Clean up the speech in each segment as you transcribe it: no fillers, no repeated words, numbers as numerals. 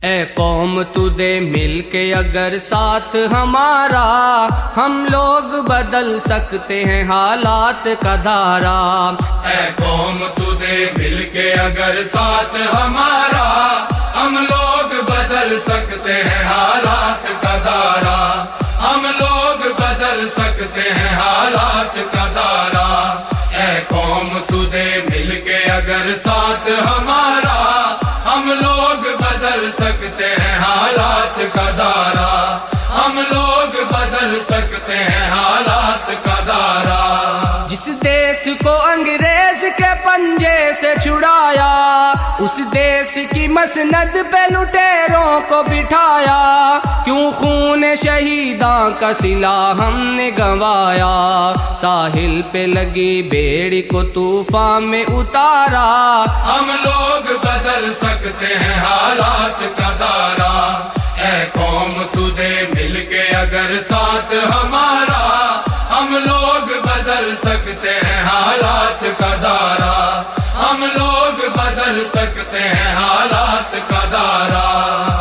ए कौम तू दे मिल के अगर साथ हमारा, हम लोग बदल सकते हैं हालात का धारा। ए कौम तू दे मिल के अगर साथ हमारा, हम लोग बदल सकते हैं हालात का धारा। हम लोग बदल सकते हैं हालात का धारा। ए कौम तू दे मिल के अगर साथ हमारा, हम लोग बदल सकते हैं हालात का धारा। हम लोग बदल सकते हैं हालात का धारा। जिस देश को अंग्रेज के पंजे से छुड़ाया, उस देश की मसनद पे लुटेरों को बिठाया। क्यों खून शहीदां का सिला हमने गंवाया, साहिल पे लगी बेड़ी को तूफान में उतारा। हम लोग बदल सकते हैं हालात का धारा। ए कौम तू दे मिल के अगर साथ हमारा, हम लोग बदल सकते हैं हालात का धारा। हम लोग बदल सकते हैं हालात का धारा।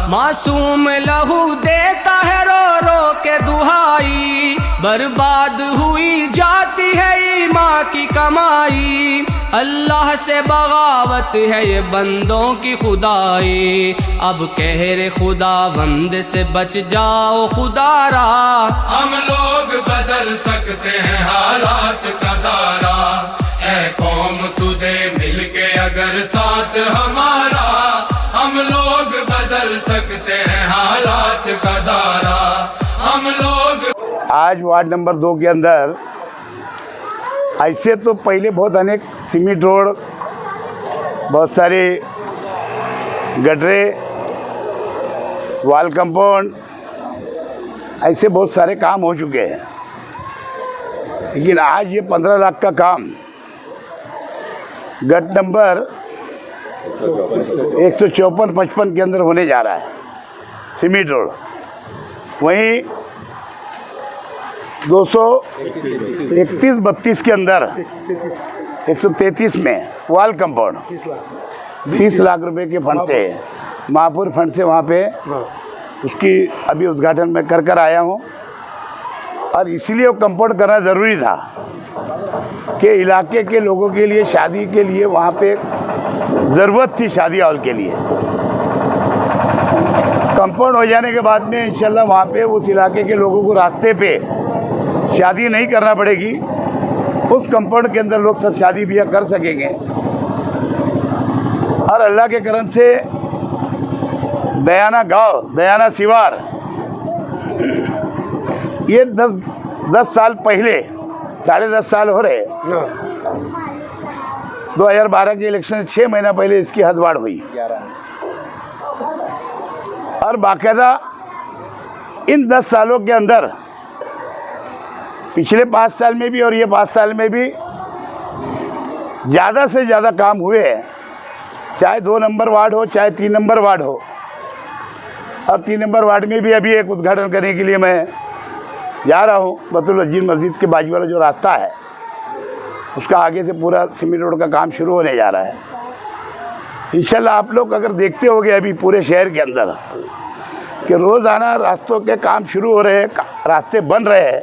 मासूम लहू देता है रो रो के दुहाई, बर्बाद हुई जाती है ईमान की कमाई। अल्लाह से बगावत है ये बंदों की खुदाई, अब कह रे खुदा बंद से बच जाओ खुदारा। हम लोग बदल सकते हैं हालात का धारा। ए कौम तू दे मिल के अगर साथ हमारा, हम लोग बदल सकते हैं हालात का धारा। हम लोग आज वार्ड नंबर 2 के अंदर ऐसे तो पहले बहुत अनेक सीमेंट रोड, बहुत सारे गटरे, वॉल कंपाउंड, ऐसे बहुत सारे काम हो चुके हैं। लेकिन आज ये 15 लाख का काम गट नंबर 154-55 के अंदर होने जा रहा है, सीमेंट रोड। वहीं 231-32 के अंदर 133 में वॉल कंपाउंड 30 लाख रुपए के फंड से, महापुर फंड से वहाँ पे उसकी अभी उद्घाटन मैं कर आया हूँ। और इसीलिए वो कंपाउंड करना ज़रूरी था कि इलाके के लोगों के लिए शादी के लिए वहाँ पे ज़रूरत थी, शादी हॉल के लिए। कंपाउंड हो जाने के बाद में इंशाल्लाह वहाँ पे उस इलाके के लोगों को रास्ते पे शादी नहीं करना पड़ेगी। उस कंपाउंड के अंदर लोग सब शादी ब्याह कर सकेंगे। और अल्लाह के करम से दयाना गांव, दयाना सिवार, ये 10 साल पहले, 10.5 साल हो रहे, 2012 के इलेक्शन से 6 महीना पहले इसकी हदवाड़ हुई। और बाकायदा इन 10 सालों के अंदर, पिछले 5 साल में भी और ये 5 साल में भी ज़्यादा से ज़्यादा काम हुए हैं। चाहे 2 नंबर वार्ड हो, चाहे 3 नंबर वार्ड हो। और 3 नंबर वार्ड में भी अभी एक उद्घाटन करने के लिए मैं जा रहा हूँ। बतुल वजीर मस्जिद के बाजू वाला जो रास्ता है, उसका आगे से पूरा सीमेंट रोड का काम शुरू होने जा रहा है। इंशाल्लाह आप लोग अगर देखते होंगे अभी पूरे शहर के अंदर कि रोज़ाना रास्तों के काम शुरू हो रहे हैं, रास्ते बन रहे हैं।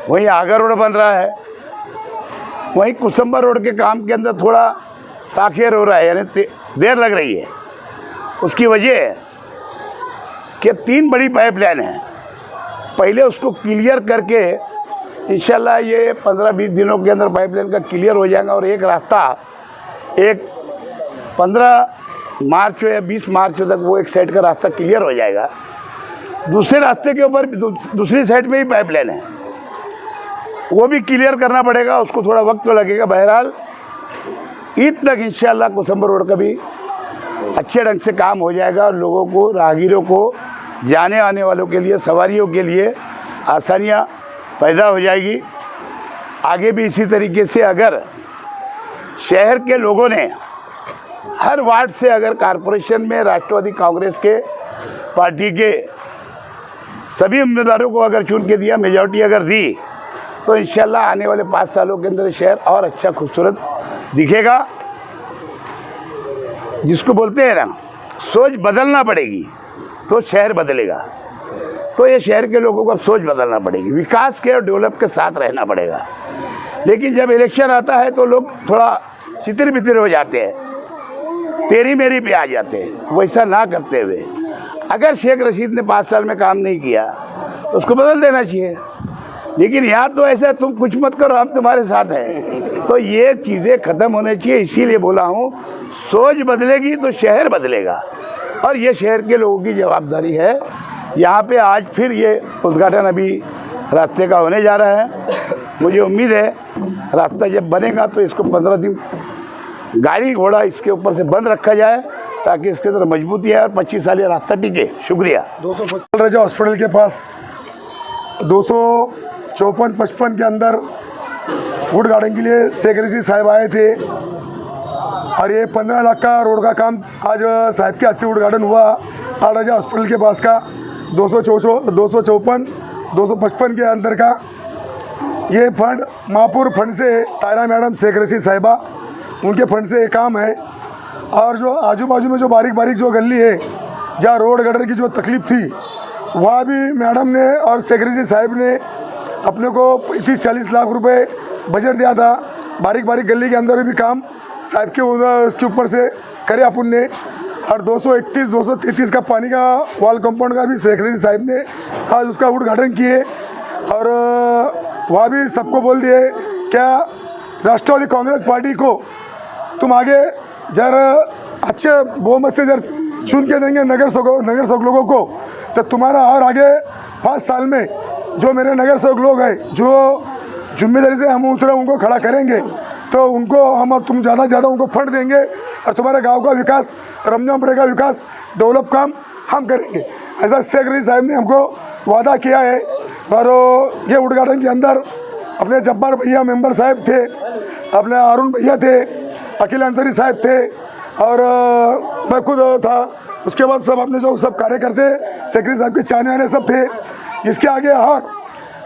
वहीं आगा रोड बन रहा है, वहीं कुसुम्बर रोड के काम के अंदर थोड़ा ताख़ीर हो रहा है, यानी देर लग रही है। उसकी वजह कि 3 बड़ी पाइपलाइन हैं। पहले उसको क्लियर करके इंशाल्लाह ये 15-20 दिनों के अंदर पाइपलाइन का क्लियर हो जाएगा। और एक रास्ता, एक 15 मार्च या 20 मार्च तक वो एक साइड का रास्ता क्लियर हो जाएगा। दूसरे रास्ते के ऊपर दूसरी साइड में ही पाइपलाइन है, वो भी क्लियर करना पड़ेगा। उसको थोड़ा वक्त तो लगेगा। बहरहाल ईद तक इंशाल्लाह कुसुम्बर रोड का भी अच्छे ढंग से काम हो जाएगा और लोगों को, राहगीरों को, जाने आने वालों के लिए, सवारियों के लिए आसानियाँ पैदा हो जाएगी। आगे भी इसी तरीके से अगर शहर के लोगों ने हर वार्ड से अगर कॉरपोरेशन में राष्ट्रवादी कांग्रेस के पार्टी के सभी उम्मीदवारों को अगर चुन के दिया, मेजॉरिटी अगर दी, तो इंशाल्लाह आने वाले 5 सालों के अंदर शहर और अच्छा खूबसूरत दिखेगा। जिसको बोलते हैं ना सोच बदलना पड़ेगी तो शहर बदलेगा। तो ये शहर के लोगों को अब सोच बदलना पड़ेगी, विकास के और डेवलप के साथ रहना पड़ेगा। लेकिन जब इलेक्शन आता है तो लोग थोड़ा चितिर बितिर हो जाते हैं, तेरी मेरी पे आ जाते हैं। वैसा ना करते हुए अगर शेख रशीद ने 5 साल में काम नहीं किया तो उसको बदल देना चाहिए। लेकिन यार तो ऐसा तुम कुछ मत करो, हम तुम्हारे साथ हैं। तो ये चीज़ें ख़त्म होने चाहिए। इसीलिए बोला हूँ, सोच बदलेगी तो शहर बदलेगा और ये शहर के लोगों की जवाबदारी है। यहाँ पे आज फिर ये उद्घाटन अभी रास्ते का होने जा रहा है। मुझे उम्मीद है रास्ता जब बनेगा तो इसको 15 दिन गाड़ी घोड़ा इसके ऊपर से बंद रखा जाए ताकि इसके अंदर मजबूती है और 25 साल ये रास्ता टिके। शुक्रिया। 255 रजा हॉस्पिटल के पास 254-55 के अंदर वुड गार्डन के लिए शेख रशीद साहब आए थे और ये 15 लाख का रोड का काम आज साहब के हाथ से वुड गार्डन हुआ। अल रजा हॉस्पिटल के पास का 254-255 के अंदर का ये फंड महापुर फंड से तायरा मैडम शेख रशीद साहिबा उनके फंड से ये काम है। और जो आजू बाजू में जो बारीक बारीक जो गली है जहाँ रोड गटर की जो तकलीफ़ थी वहाँ भी मैडम ने और शेख रशीद साहब ने अपने को 30-40 लाख रुपए बजट दिया था। बारीक बारीक गली के अंदर भी काम साहब के उसके ऊपर से करे अपन ने। और 231-233 का पानी का वॉल कंपाउंड का भी शेख रशीद साहब ने आज उसका उद्घाटन किए और वहाँ भी सबको बोल दिए क्या राष्ट्रवादी कांग्रेस पार्टी को तुम आगे जर अच्छे बहुमत से जर चुन के देंगे नगर सेवक लोगों को तो तुम्हारा और आगे 5 साल में जो मेरे नगर सेवक लोग हैं जो जिम्मेदारी से हम उतरे उनको खड़ा करेंगे तो उनको हम और तुम ज़्यादा उनको फंड देंगे और तुम्हारे गांव का विकास रमजानपुरे का विकास डेवलप काम हम करेंगे। ऐसा शेख रशीद साहब ने हमको वादा किया है। और ये उद्घाटन के अंदर अपने जब्बार भैया मेंबर साहब थे, अपने अरुण भैया थे, अखिल अंसारी साहब थे और मैं खुद था। उसके बाद सब अपने जो सब कार्यकर्ते शेख रशीद साहब के चाहने वाले सब थे। इसके आगे और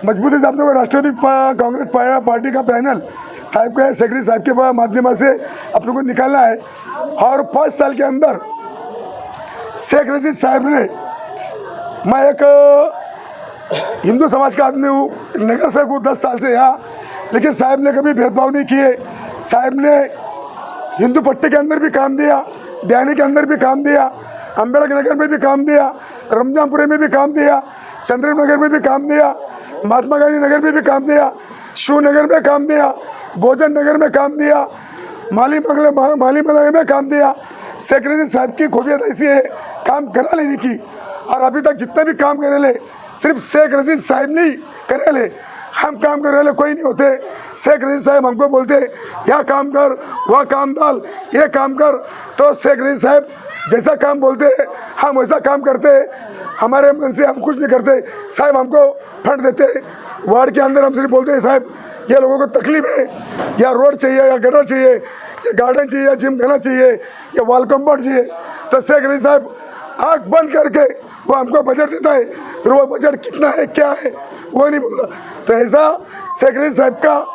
मजबूती से अपने को राष्ट्रवादी कांग्रेस पार्टी का पैनल साहब के शेख रशीद साहब के माध्यम से अपने को निकालना है। और 5 साल के अंदर शेख रशीद साहब ने, मैं एक हिंदू समाज का आदमी हूँ, नगर सेवक हूँ 10 साल से यहाँ, लेकिन साहब ने कभी भेदभाव नहीं किए। साहब ने हिंदू पट्टी के अंदर भी काम दिया, बयानी के अंदर भी काम दिया, अम्बेडकर नगर में भी काम दिया, रमजानपुरे में भी काम दिया, चंद्रम नगर में भी काम दिया, महात्मा गांधी नगर में भी काम दिया, शिव नगर में काम दिया, भोजन नगर में काम दिया, माली मगले में काम दिया। शेख रशीद साहब की खूबियत ऐसी है काम करा लेने की। और अभी तक जितने भी काम करे ले सिर्फ शेख रशीद साहब नहीं करे ले, हम काम कर रहे कोई नहीं होते। शेख रशीद साहब हमको बोलते यह काम कर, वह काम डाल, ये काम कर, तो शेख रशीद साहब जैसा काम बोलते हम वैसा काम करते। हमारे मन से हम कुछ नहीं करते, साहब हमको फंड देते। वार्ड के अंदर हम सिर्फ बोलते हैं साहब ये लोगों को तकलीफ है, या रोड चाहिए, या गटर चाहिए, या गार्डन चाहिए, या जिम खाना चाहिए, या वॉल कंपाउंड चाहिए, तो शेख रशीद साहब आँख बंद करके वो हमको बजट देता है। फिर वो बजट कितना है क्या है वो नहीं बोलता। तो ऐसा शेख रशीद साहब का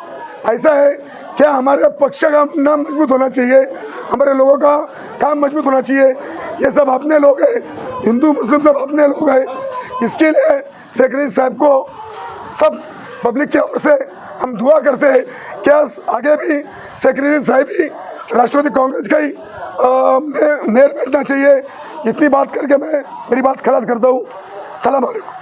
ऐसा है क्या हमारे पक्ष का नाम मजबूत होना चाहिए, हमारे लोगों का काम मजबूत होना चाहिए। ये सब अपने लोग हैं, हिंदू मुस्लिम सब अपने लोग हैं। इसके लिए शेख रशीद साहब को सब पब्लिक की ओर से हम दुआ करते हैं क्या आगे भी शेख रशीद साहब ही राष्ट्रवादी कांग्रेस का ही मेयर बैठना चाहिए। इतनी बात करके मैं मेरी बात खलास करता हूँ। सलाम अलैकुम।